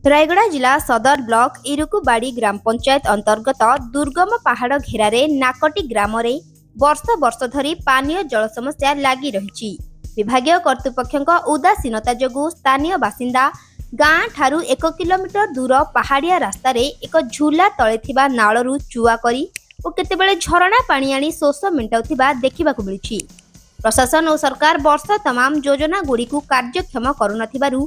रायगड़ा जिला सदर ब्लॉक इरुकुबाड़ी ग्राम पंचायत अंतर्गत दुर्गम पहाड़ घेरारे नाकटी ग्राम रे वर्ष वर्ष धरी पानीय जल समस्या लगी रही। विभागीय कर्तृपक्षों उदासीनता जोगु स्थानीय बासिंदा गाँ ठारू 1 किलोमीटर दूर पहाड़िया रास्ता रे एक झूला तले थिबा नाळरू चुआ करी और केतेबेले झरणा पानी आनी शोष मेंटाउथिबा देखिबाकु मिलुछि। प्रशासन और सरकार वर्ष तमाम योजना गुड़ी को कार्यक्षम करुनथिबारु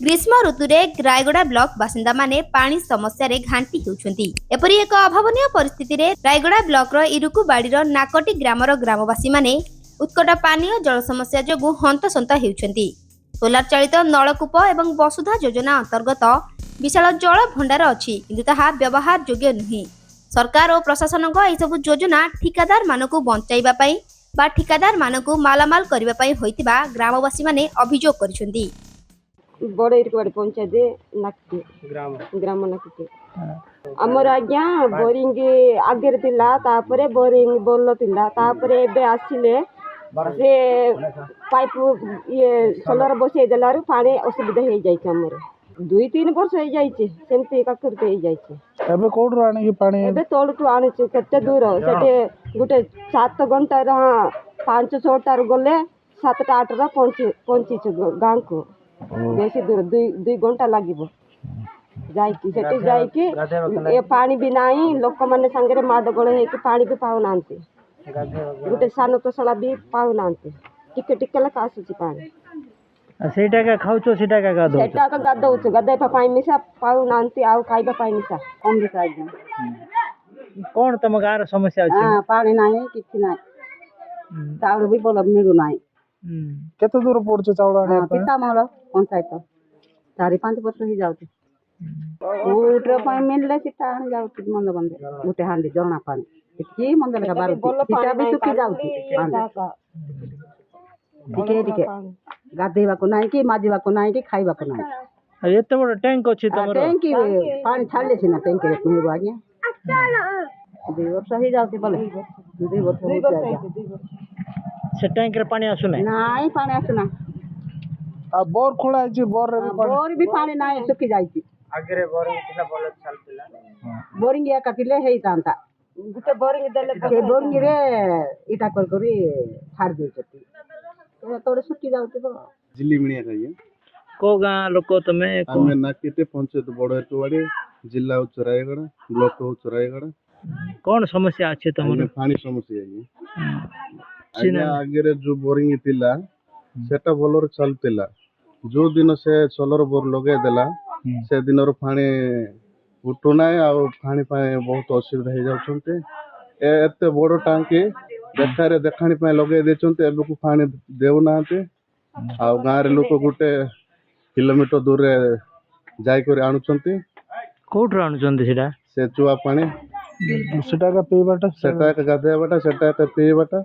ग्रीष्म ऋतु में रायगड़ा ब्लॉक बासिंदा माने पानी समस्या रे घांटी होउछंती। एपरि एक अभावनीय परिस्थिति रे रायगड़ा ब्लॉक रो इरुकुबाड़ी रो नाकटी ग्रामर ग्रामवासी माने उत्कट पानीय जल समस्या जोगु हंतसंत हेउछंती। सोलार चालित नलकूप एवं वसुधा योजना अंतर्गत विशाल जल भंडार अछि किंतु ताहा व्यवहार योग्य नुहे। सरकार और प्रशासन को एई सब योजना ठिकादार मानकु बंचाइबा पई बा ठिकादार मानकु मालामाल करिबा पई होइतिबा ग्रामवासी माने अभियोग करिसंती। बड़ इरुकुबाड़ी पंचायत नाकटी ग्राम नाकटी आमर आज्ञा बोरिंग आगे थिला तापरे बोरिंग बोल थिला तापरे एबे आसिले से पाइप ये सोलर बसई देलार पानी असुविधा हो जाइए आमर 2-3 वर्ष हो जाइए सेमती काकुरते हो जाइए। एबे कोडरो आने की पानी एबे तोड़टू आने केते दूर सेटे गुटे 7 घंटा 5-6 टार गले 7-8 रा पहुंची गाँव को बेसी दूर 2 घंटा लागिबो जाइकी सेटे जाइकी ए पानी भी नाही लोक माने संगे माड गळे हे कि पानी भी पाउ नांती गुटे सानो तसला भी पाउ नांती टिके टिके ला आसुची पानी सेटा का खाउचो सेटा का गादो सेटा का गादो गादे पाई मिसा पाउ नांती आउ खाइबा पाई मिसा कम भी खाइ कोन तम गार समस्या अछि। हां पानी नाही किछि नाही चाउर भी बोल मिलु नाही। केते दूर पड़छ चाउर आने पे पिता मोर पंचायत 4-5 वर्ष ही जाउती उठर पाई मिलले सिटा आने जाउती मंद बंदे गुटे हांडी जणा पानी इतकी मंद लगा बारू सिटा भी सुखी जाउती टिके टिके गाधेबा को नाही कि माजिबा को नाही कि खाइबा को नाही। एते बड़ टैंक अछि तमरो टैंक पानी छाड़ले सिना टैंक रे मिलबो आज्ञा 2 वर्ष ही जाउती बोले 2 वर्ष हो जाए से टैंक रे पानी आसु नाही पानी आसु ना आ बोर खोला अछि बोर रे बोर भी पानी नाही सुखी जाइती आगरे बोरिंग थिला बोले चलतिला बोरिंग या काटिले हेई तांता गुटे बोरिंग देले के बोरिंग रे इटा कर करी छाड़ देछती तोड़े सुखी जाउती बो जिल्ली मिणिया कहिए को गां लोक तमे आमे नाकीते पंचायत बड़ इरुकुबाड़ी जिला हो रायगड़ा ब्लॉक हो रायगड़ा कोन समस्या अछि तमरो पानी समस्या है आगे जो बोरिंग थिला सेटा बोलर चलतिला जो दिन से सोलर बोर लगे देला से दिन रो पानी उठु नाय आ पानी पाए बहुत असुविधा हो जाउछन्ते एते बड़ टांकी देखारे देखाणी पाए लगे देछन्ते ए लोक पानी देउ नाते आ गाँ रे लोक गुटे किलोमीटर दूर रे जाई कर आनुछन्ते कोठर आनुछन्ते सेटा से चुआ पानी सेटा का पीबाटा सेटा का गाधेबाटा सेटा का पीबाटा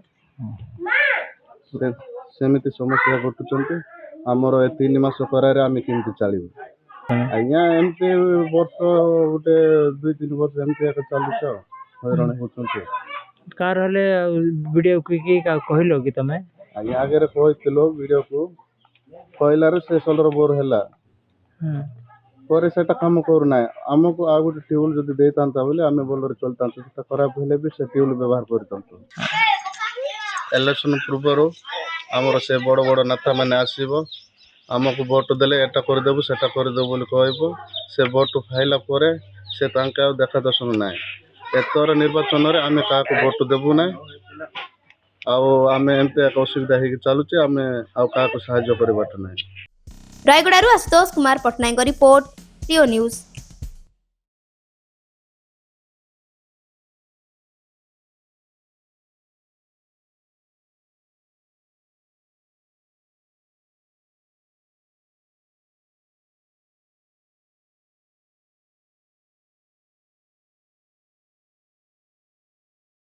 सेमिति समस्या घटुछन्ते हमर 3 मास करारे आमे किंतु चलिबो आज्ञा एमते वर्ष गुटे 2-3 वर्ष एमते एक चालुछ हैरान होछन्ते कार हले वीडियो की का कहलो कि तमे आज्ञा आगे रे कहतिलो वीडियो को कहलार से सोलर बोर हैला पर सेटा काम करू ना हमको आ गुटे ट्यूबल जदी देतांता बोले आमे बोलरे चलतांता सेटा खराब हेले भी से ट्यूबल व्यवहार करतांता। इलेक्शन पूर्वरो हमर से बड़ बड़ नेता माने आसीबो हमको वोट देले एटा कर देबो सेटा कर देबो बोली कहबो से वोट फाइला परे से तांका देखा दर्शन नाय एतर निर्वाचन रे आमे का को वोट देबो ना आमे एमते एक असुविधा हे चलुचे आमे आ का को सहायता करबाट नाय। रायगड़ारू Ashutosh Kumar Patnaik report TO news.